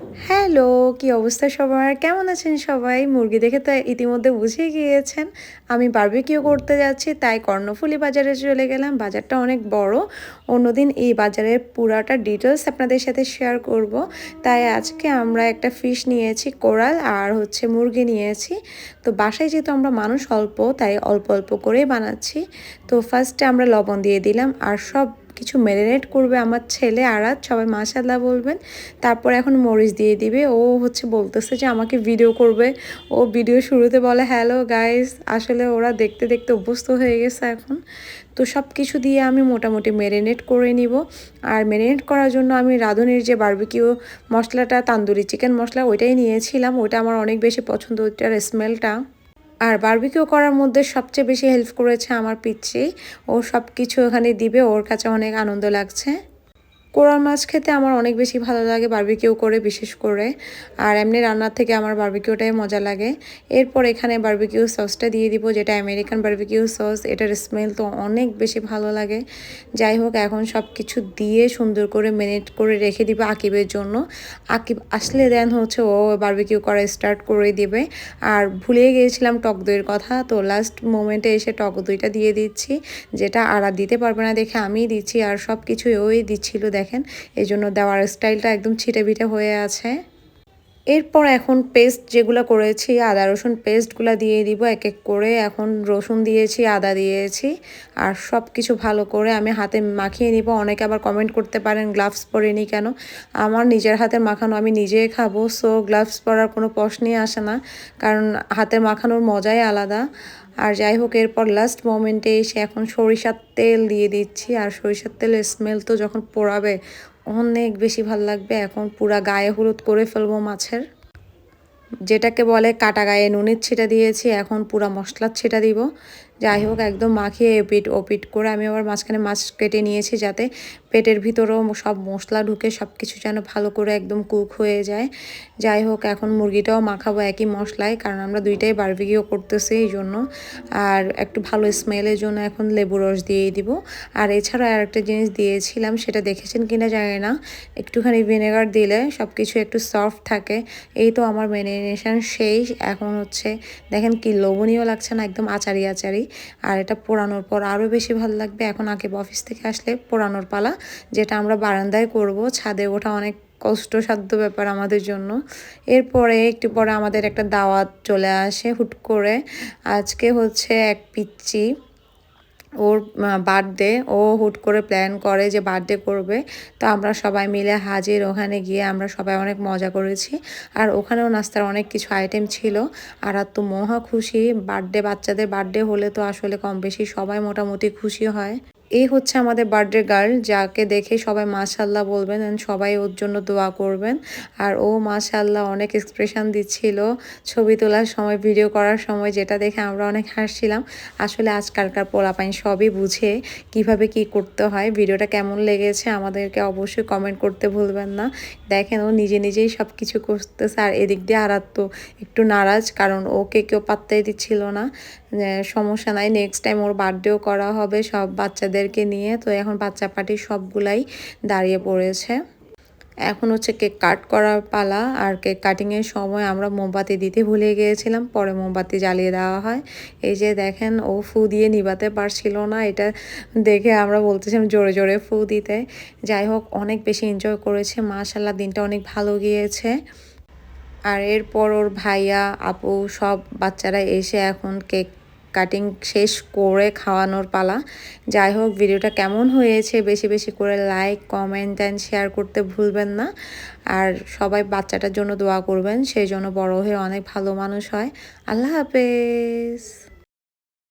Hello, কি অবস্থা সবার? কেমন আছেন সবাই? মুরগি দেখে তো ইতিমধ্যে বুঝেই গিয়েছেন। আমি বারবিকিউ করতে যাচ্ছি, তাই কর্ণফুলী বাজারে চলে গেলাম। বাজারটা অনেক বড়। অন্যদিন এই বাজারের পুরাটা ডিটেইলস আপনাদের সাথে শেয়ার করব। তাই আজকে আমরা একটা ফিশ নিয়েছি, কোরাল আর হচ্ছে মুরগি নিয়েছি। তো বাসায় যেহেতু আমরা মানুষ অল্প, তাই অল্প অল্প করেই বানাচ্ছি। তো ফার্স্টে আমরা লবণ দিয়ে দিলাম আর সব কিছু ম্যারিনেট করবে আমার ছেলে আরাত, সবাই মাশাআল্লাহ বলবেন। তারপর এখন মরিচ দিয়ে দিবে। ও হচ্ছে বলতেছে যে আমাকে ভিডিও করবে। ও ভিডিও শুরুতে বলে হ্যালো গাইস, আসলে ওরা দেখতে দেখতে অভ্যস্ত হয়ে গেছে এখন। তো সব কিছু দিয়ে আমি মোটামুটি ম্যারিনেট করে নিব। আর ম্যারিনেট করার জন্য আমি রাঁধুনির যে বারবিকিউ মশলাটা, তান্দুরি চিকেন মশলা, ওইটাই নিয়েছিলাম। ওইটা আমার অনেক বেশি পছন্দ, ওইটার স্মেলটা। আর বারবিকিউ করার মধ্যে সবচেয়ে বেশি হেল্প করেছে আমার পিচ্চি। ও সব কিছু ওখানে দিবে, ওর কাছে অনেক আনন্দ লাগছে। কোরাল মাছ খেতে আমার অনেক বেশি ভালো লাগে বারবিকিউ করে, বিশেষ করে। আর এমনি রান্নার থেকে আমার বারবিকিউটাই মজা লাগে। এরপর এখানে বারবিকিউ সসটা দিয়ে দিব, যেটা আমেরিকান বারবিকিউ সস। এটার স্মেল তো অনেক বেশি ভালো লাগে। যাই হোক, এখন সব কিছু দিয়ে সুন্দর করে ম্যারিনেট করে রেখে দিব আকিবের জন্য। আকিব আসলে দেন হচ্ছে ও বারবিকিউ করা স্টার্ট করে দিবে। আর ভুলে গিয়েছিলাম টক দইয়ের কথা, তো লাস্ট মোমেন্টে এসে টক দইটা দিয়ে দিচ্ছি, যেটা আর দিতে পারবে না দেখে আমিই দিচ্ছি। আর সব কিছুই ওই দিচ্ছিল দেখেন, এই জন্য দেওয়ার স্টাইলটা একদম ছিটে বিটে হয়ে আছে। এরপর এখন পেস্ট যেগুলো করেছি, আদা রসুন পেস্টগুলো দিয়ে দিব এক এক করে। এখন রসুন দিয়েছি, আদা দিয়েছি, আর সব কিছু ভালো করে আমি হাতে মাখিয়ে নিব। অনেকে আবার কমেন্ট করতে পারেন গ্লাভস পরিনি কেন। আমার নিজের হাতের মাখানো, আমি নিজেই খাবো, সো গ্লাভস পরার কোনো প্রশ্নই আসে না, কারণ হাতের মাখানোর মজাই আলাদা। আর যাই হোক, এরপর লাস্ট মোমেন্টে এসে এখন সরিষার তেল দিয়ে দিচ্ছি। আর সরিষার তেলের স্মেল তো যখন পোড়াবে অনেক বেশি ভাল লাগবে। এখন পুরা গায়ে হলুদ করে ফেলবো মাছের, যেটাকে বলে কাটা গায়ে নুনের ছিটা দিয়েছি, এখন পুরা মশলার ছিটা দিব। যাই হোক, একদম মাখিয়ে এপিট ওপিট করে আমি আবার মাঝখানে মাছ কেটে নিয়েছি, যাতে পেটের ভিতরেও সব মশলা ঢুকে সব কিছু যেন ভালো করে একদম কুক হয়ে যায়। যাই হোক, এখন মুরগিটাও মাখাবো একই মশলায়, কারণ আমরা দুইটাই বারবিকিউ করতেছি এই জন্য। আর একটু ভালো স্মেলের জন্য এখন লেবু রস দিয়েই দিব। আর এছাড়া আর একটা জিনিস দিয়েছিলাম, সেটা দেখেছেন কিনা জানি না, একটুখানি ভিনেগার দিলে সব কিছু একটু সফট থাকে। এই তো আমার ম্যারিনেশন শেষ। এখন হচ্ছে দেখেন কি লোভনীয় লাগছে না, একদম আচারি আচারি। আর এটা পোড়ানোর পর আরও বেশি ভালো লাগবে। এখন আগে অফিস থেকে আসলে পোড়ানোর পালা, যেটা আমরা বারান্দায় করব, ছাদে ওঠা অনেক কষ্টসাধ্য ব্যাপার আমাদের জন্য। এরপরে একটু পরে আমাদের একটা দাওয়াত চলে আসে হুট করে। আজকে হচ্ছে এক পিচ্চি, ওর বার্থডে। ও হুট করে প্ল্যান করে যে বার্থডে করবে। তো আমরা সবাই মিলে হাজির। ওখানে গিয়ে আমরা সবাই অনেক মজা করেছি। আর ওখানেও নাস্তার অনেক কিছু আইটেম ছিল। আর তো মহা খুশি। বার্থডে, বাচ্চাদের বার্থডে হলে তো আসলে কম বেশি সবাই মোটামুটি খুশি হয়। এই হচ্ছে আমাদের বার্থডে গার্ল, যাকে দেখে সবাই মাশাআল্লাহ বলবেন এন্ড সবাই ওর জন্য দোয়া করবেন। আর ও মাশাআল্লাহ অনেক এক্সপ্রেশন দিচ্ছিল ছবি তোলার সময়, ভিডিও করার সময়, যেটা দেখে আমরা অনেক হাসছিলাম। আসলে আজকালকার পোলাপাইন সবই বুঝে কিভাবে কি করতে হয়। ভিডিওটা কেমন লেগেছে আমাদেরকে অবশ্যই কমেন্ট করতে ভুলবেন না। দেখেন ও নিজে নিজেই সব কিছু করতেছে। আর এদিক দিয়ে আরাত তো একটু নারাজ, কারণ ওকে কেউ পাত্তাই দিচ্ছিল না। সমস্যা নাই, নেক্সট টাইম ওর বার্থডেও করা হবে সব বাচ্চাদেরকে নিয়ে। তো এখন বাচ্চা পার্টি সবগুলাই দাঁড়িয়ে পড়েছে। এখন হচ্ছে কেক কাট করার পালা। আর কেক কাটিংয়ের সময় আমরা মোমবাতি দিতে ভুলে গিয়েছিলাম, পরে মোমবাতি জ্বালিয়ে দেওয়া হয়। এই যে দেখেন, ও ফু দিয়ে নিভাতে পারছিল না, এটা দেখে আমরা বলতেছিলাম জোরে জোরে ফু দিতে। যাই হোক, অনেক বেশি এনজয় করেছে, মাশাআল্লাহ দিনটা অনেক ভালো গিয়েছে। আর এরপর ওর ভাইয়া, আপু, সব বাচ্চারা এসে এখন কেক কাটিং শেষ করে খাওয়ানোর পালা। যাই হোক, ভিডিওটা কেমন হয়েছে বেশি বেশি করে লাইক, কমেন্ট অ্যান্ড শেয়ার করতে ভুলবেন না। আর সবাই বাচ্চাটার জন্য দোয়া করবেন, সেই জন্য বড় হয়ে অনেক ভালো মানুষ হয়। আল্লাহ হাফেজ।